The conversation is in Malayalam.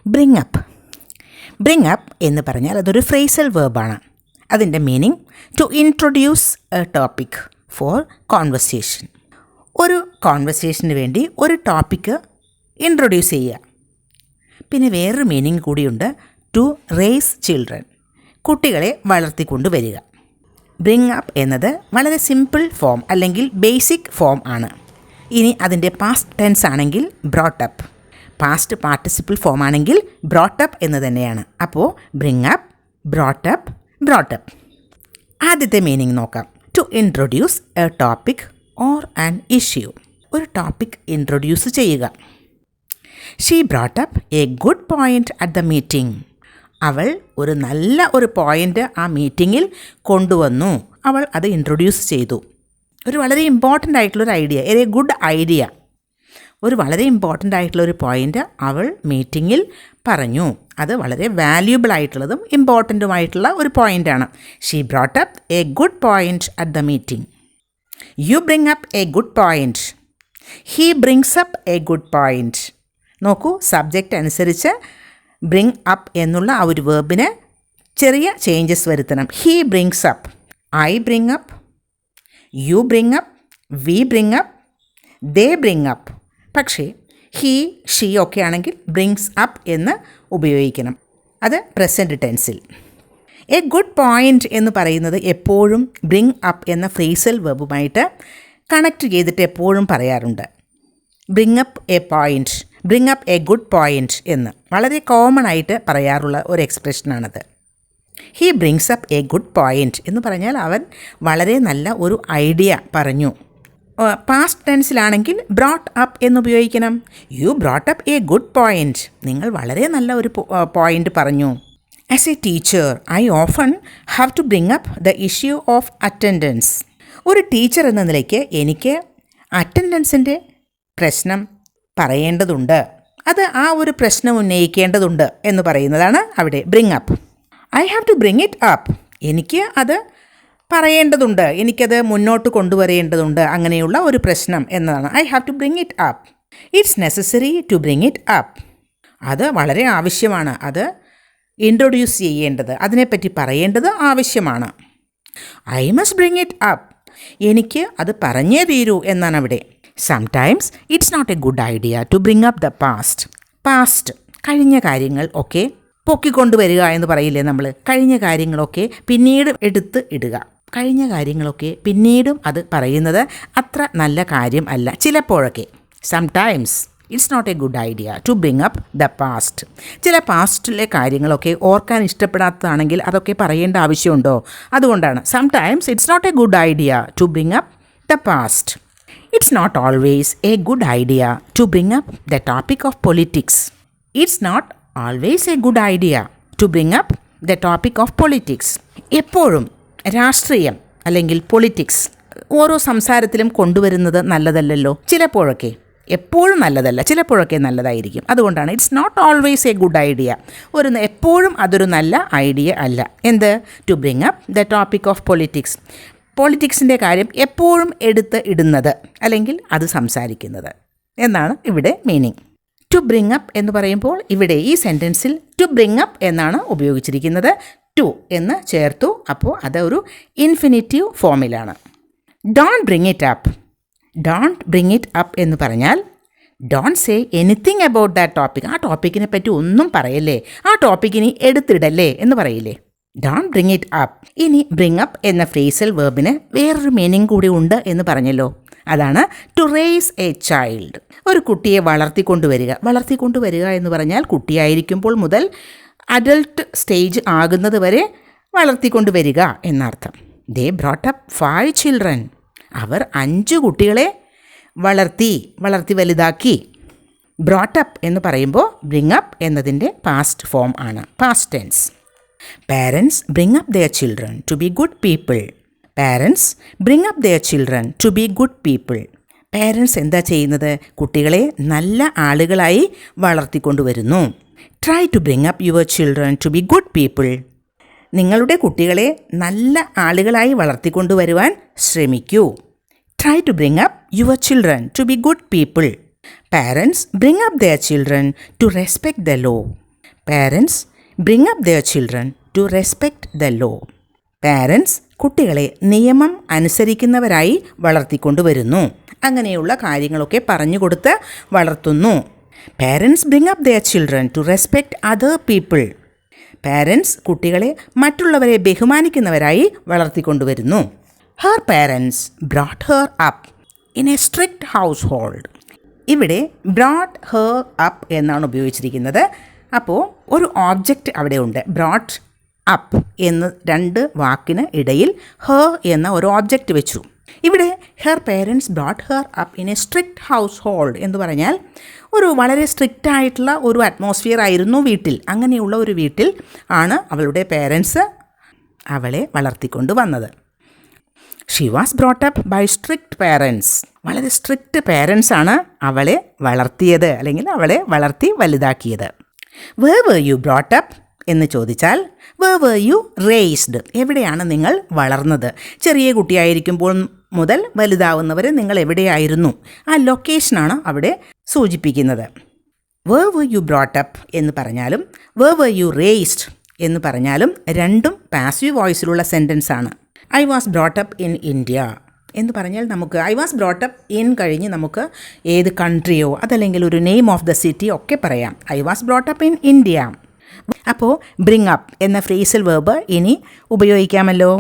Bring up. ബ്രിങ് അപ്പ് എന്ന് പറഞ്ഞാൽ അതൊരു ഫ്രേസൽ വേർബാണ്. അതിൻ്റെ meaning to introduce a topic for conversation. ഒരു കോൺവെർസേഷന് വേണ്ടി ഒരു ടോപ്പിക്ക് ഇൻട്രൊഡ്യൂസ് ചെയ്യുക. പിന്നെ വേറൊരു മീനിങ് കൂടിയുണ്ട്, ടു റേസ് ചിൽഡ്രൻ, കുട്ടികളെ വളർത്തിക്കൊണ്ടുവരിക. ബ്രിങ് അപ്പ് എന്നത് വളരെ സിമ്പിൾ ഫോം അല്ലെങ്കിൽ ബേസിക് ഫോം ആണ്. ഇനി അതിൻ്റെ പാസ്റ്റ് ടെൻസ് ആണെങ്കിൽ brought up, past participle form ആണെങ്കിൽ ബ്രോട്ട് അപ്പ് എന്ന് തന്നെയാണ്. അപ്പോൾ bring up, brought up, brought up. ആദ്യത്തെ മീനിങ് നോക്കാം. To introduce a topic or an issue, ഒരു ടോപ്പിക് ഇൻട്രൊഡ്യൂസ് ചെയ്യുക. She brought up a good point at the meeting, അവൾ ഒരു നല്ല ഒരു പോയിൻ്റ് ആ മീറ്റിങ്ങിൽ കൊണ്ടുവന്നു, അവൾ അത് ഇൻട്രൊഡ്യൂസ് ചെയ്തു. ഒരു വളരെ ഇമ്പോർട്ടൻ്റ് ആയിട്ടുള്ളൊരു ഐഡിയ, എ ഗുഡ് ഐഡിയ, ഒരു വളരെ ഇമ്പോർട്ടൻ്റ് ആയിട്ടുള്ളൊരു പോയിൻ്റ് അവൾ മീറ്റിങ്ങിൽ പറഞ്ഞു. അത് വളരെ വാല്യൂബിൾ ആയിട്ടുള്ളതും ഇമ്പോർട്ടൻറ്റുമായിട്ടുള്ള ഒരു പോയിൻ്റാണ്. She brought up a good point at the meeting. You bring up a good point. He brings up a good point. നോക്കൂ, സബ്ജക്റ്റ് അനുസരിച്ച് ബ്രിങ് അപ്പ് എന്നുള്ള ആ ഒരു വേർബിന് ചെറിയ ചേഞ്ചസ് വരുത്തണം. He brings up, I bring up, you bring up, V bring up, they bring up. പക്ഷേ ഹീ, ഷീ ഒക്കെ ആണെങ്കിൽ ബ്രിങ്സ് അപ്പ് എന്ന് ഉപയോഗിക്കണം. അത് പ്രസൻറ്റ് ടെൻസിൽ. എ ഗുഡ് പോയിൻ്റ് എന്ന് പറയുന്നത് എപ്പോഴും ബ്രിങ് അപ്പ് എന്ന ഫ്രേസൽ വെർബുമായിട്ട് കണക്റ്റ് ചെയ്തിട്ട് എപ്പോഴും പറയാറുണ്ട്. Bring up a point, bring up a good point എന്ന് വളരെ കോമൺ ആയിട്ട് പറയാറുള്ള ഒരു എക്സ്പ്രഷനാണത്. He brings up a good point എന്ന് പറഞ്ഞാൽ അവൻ വളരെ നല്ല ഒരു ഐഡിയ പറഞ്ഞു. പാസ്റ്റ് ടെൻസിലാണെങ്കിൽ ബ്രോട്ട് അപ്പ് എന്നുപയോഗിക്കണം. You brought up a good point, നിങ്ങൾ വളരെ നല്ല ഒരു പോയിൻ്റ് പറഞ്ഞു. As a teacher I often have to bring up the issue of attendance. ഒരു ടീച്ചർ എന്ന നിലയ്ക്ക് എനിക്ക് അറ്റൻഡൻസിൻ്റെ പ്രശ്നം പറയേണ്ടതുണ്ട്, അത് ആ ഒരു പ്രശ്നം ഉന്നയിക്കേണ്ടതുണ്ട് എന്ന് പറയുന്നതാണ് അവിടെ bring up. I have to bring it up, എനിക്ക് അത് പറയേണ്ടതുണ്ട്, എനിക്കത് മുന്നോട്ട് കൊണ്ടുവരേണ്ടതുണ്ട്, അങ്ങനെയുള്ള ഒരു പ്രശ്നം എന്നതാണ്. I have to bring it up. It's necessary to bring it up, അത് വളരെ ആവശ്യമാണ്, അത് ഇൻട്രൊഡ്യൂസ് ചെയ്യേണ്ടത്, അതിനെപ്പറ്റി പറയേണ്ടത് ആവശ്യമാണ്. I must bring it up, എനിക്ക് അത് പറഞ്ഞേ തീരൂ എന്നാണ് അവിടെ. Sometimes it's not a good idea to bring up the past. Past, കഴിഞ്ഞ കാര്യങ്ങൾ ഒക്കെ പൊക്കിക്കൊണ്ടുവരിക എന്ന് പറയില്ലേ നമ്മൾ. കഴിഞ്ഞ കാര്യങ്ങളൊക്കെ പിന്നീട് എടുത്ത് ഇടുക, കഴിഞ്ഞ കാര്യങ്ങളൊക്കെ പിന്നീടും അത് പറയുന്നത് അത്ര നല്ല കാര്യം അല്ല ചിലപ്പോഴൊക്കെ. Sometimes it's not a good idea to bring up the past. ചില പാസ്റ്റിലെ കാര്യങ്ങളൊക്കെ ഓർക്കാൻ ഇഷ്ടപ്പെടാത്തതാണെങ്കിൽ അതൊക്കെ പറയേണ്ട ആവശ്യമുണ്ടോ? അതുകൊണ്ടാണ് sometimes it's not a good idea to bring up the past. It's not always a good idea to bring up the topic of politics. It's not always a good idea to bring up the topic of politics. എപ്പോഴും രാഷ്ട്രീയം അല്ലെങ്കിൽ പൊളിറ്റിക്സ് ഓരോ സംസാരത്തിലും കൊണ്ടുവരുന്നത് നല്ലതല്ലല്ലോ. ചിലപ്പോഴൊക്കെ, എപ്പോഴും നല്ലതല്ല, ചിലപ്പോഴൊക്കെ നല്ലതായിരിക്കും. അതുകൊണ്ടാണ് it's not always a good idea, എപ്പോഴും അതൊരു നല്ല ഐഡിയ അല്ല. എന്ത്? To bring up the topic of politics. പൊളിറ്റിക്സിൻ്റെ കാര്യം എപ്പോഴും എടുത്ത് ഇടുന്നത് അല്ലെങ്കിൽ അത് സംസാരിക്കുന്നത് എന്നാണ് ഇവിടെ മീനിങ്. ടു ബ്രിങ് അപ്പ് എന്ന് പറയുമ്പോൾ ഇവിടെ ഈ സെൻറ്റൻസിൽ ടു ബ്രിങ് അപ്പ് എന്നാണ് ഉപയോഗിച്ചിരിക്കുന്നത്. ടു എന്ന് ചേർത്തു, അപ്പോൾ അതൊരു ഇൻഫിനിറ്റീവ് ഫോമിലാണ്. Don't bring it up. Don't bring it up എന്ന് പറഞ്ഞാൽ don't say anything about that topic. ആ ടോപ്പിക്കിനെ പറ്റി ഒന്നും പറയല്ലേ, ആ ടോപ്പിക്കിനി എടുത്തിടല്ലേ എന്ന് പറയില്ലേ. Don't bring it up. ഇനി ബ്രിങ് അപ്പ് എന്ന ഫ്രേസൽ വേർബിന് വേറൊരു മീനിങ് കൂടി ഉണ്ട് എന്ന് പറഞ്ഞല്ലോ. അതാണ് ടു റേസ് എ ചൈൽഡ്. ഒരു കുട്ടിയെ വളർത്തിക്കൊണ്ടുവരിക. വളർത്തിക്കൊണ്ടുവരിക എന്ന് പറഞ്ഞാൽ കുട്ടിയായിരിക്കുമ്പോൾ മുതൽ അഡൾട്ട് സ്റ്റേജ് ആകുന്നത് വരെ വളർത്തിക്കൊണ്ടുവരിക എന്നർത്ഥം. They brought up 5 children. അവർ 5 കുട്ടികളെ വളർത്തി വലുതാക്കി. ബ്രോട്ട് അപ്പ് എന്ന് പറയുമ്പോൾ ബ്രിങ് അപ്പ് എന്നതിൻ്റെ പാസ്റ്റ് ഫോം ആണ്, past tense. Parents bring up their children to be good people. Parents bring up their children to be good people. Parents എന്താ ചെയ്യുന്നത്? കുട്ടികളെ നല്ല ആളുകളായി വളർത്തിക്കൊണ്ടുവരുന്നു. Try to bring up your children to be good people. നിങ്ങളുടെ കുട്ടികളെ നല്ല ആളുകളായി വളർത്തിക്കൊണ്ടുവരുവാൻ ശ്രമിക്കൂ. Try to bring up your children to be good people. Parents bring up their children to respect the law. Parents bring up their children to respect the law. Parents കുട്ടികളെ നിയമം അനുസരിക്കുന്നവരായി വളർത്തിക്കൊണ്ടുവരുന്നു. അങ്ങനെയുള്ള കാര്യങ്ങളൊക്കെ പറഞ്ഞുകൊടുത്ത് വളർത്തുന്നു. Parents bring up their children to respect other people. Parents കുട്ടികളെ മറ്റുള്ളവരെ ബഹുമാനിക്കുന്നവരായി വളർത്തിക്കൊണ്ടുവരുന്നു. Her parents brought her up in a strict household. ഇവിടെ ബ്രോട്ട് ഹർ അപ്പ് എന്നാണ് ഉപയോഗിച്ചിരിക്കുന്നത്. അപ്പോൾ ഒരു ഓബ്ജക്റ്റ് അവിടെ ഉണ്ട്. ബ്രോട്ട് അപ്പ് എന്ന് രണ്ട് വാക്കിന് ഇടയിൽ ഹർ എന്ന ഒരു ഓബ്ജക്റ്റ് വെച്ചു. ഇവിടെ her parents brought her up in a strict house hold എന്ന് പറഞ്ഞാൽ ഒരു വളരെ സ്ട്രിക്റ്റ് ആയിട്ടുള്ള ഒരു അറ്റ്മോസ്ഫിയർ ആയിരുന്നു വീട്ടിൽ. അങ്ങനെയുള്ള ഒരു വീട്ടിൽ ആണ് അവളുടെ പേരൻസ് അവളെ വളർത്തിക്കൊണ്ട് വന്നത്. She was brought up by strict parents. വളരെ സ്ട്രിക്റ്റ് പേരൻസ് ആണ് അവളെ വളർത്തിയത്, അല്ലെങ്കിൽ അവളെ വളർത്തി വലുതാക്കിയത്. Where were you brought up എന്ന് ചോദിച്ചാൽ വേർ വർ യു റേസ്ഡ്. എവിടെയാണ് നിങ്ങൾ വളർന്നത്? ചെറിയ കുട്ടിയായിരിക്കുമ്പോൾ മുതൽ വലുതാവുന്നവരെ നിങ്ങൾ എവിടെയായിരുന്നു? ആ ലൊക്കേഷനാണ് അവിടെ സൂചിപ്പിക്കുന്നത്. Where were you brought up എന്ന് പറഞ്ഞാലും വേർ വർ യു റേസ്ഡ് എന്ന് പറഞ്ഞാലും രണ്ടും പാസീവ് വോയിസിലുള്ള സെൻറ്റൻസ് ആണ്. I was brought up in India എന്ന് പറഞ്ഞാൽ നമുക്ക് I was brought up in കഴിഞ്ഞ് നമുക്ക് ഏത് കൺട്രിയോ അതല്ലെങ്കിൽ ഒരു നെയിം ഓഫ് ദ സിറ്റി ഒക്കെ പറയാം. I was brought up in India. അപ്പോൾ ബ്രിങ് അപ്പ് എന്ന ഫ്രേസൽ വെർബ് ഇനി ഉപയോഗിക്കാമല്ലോ.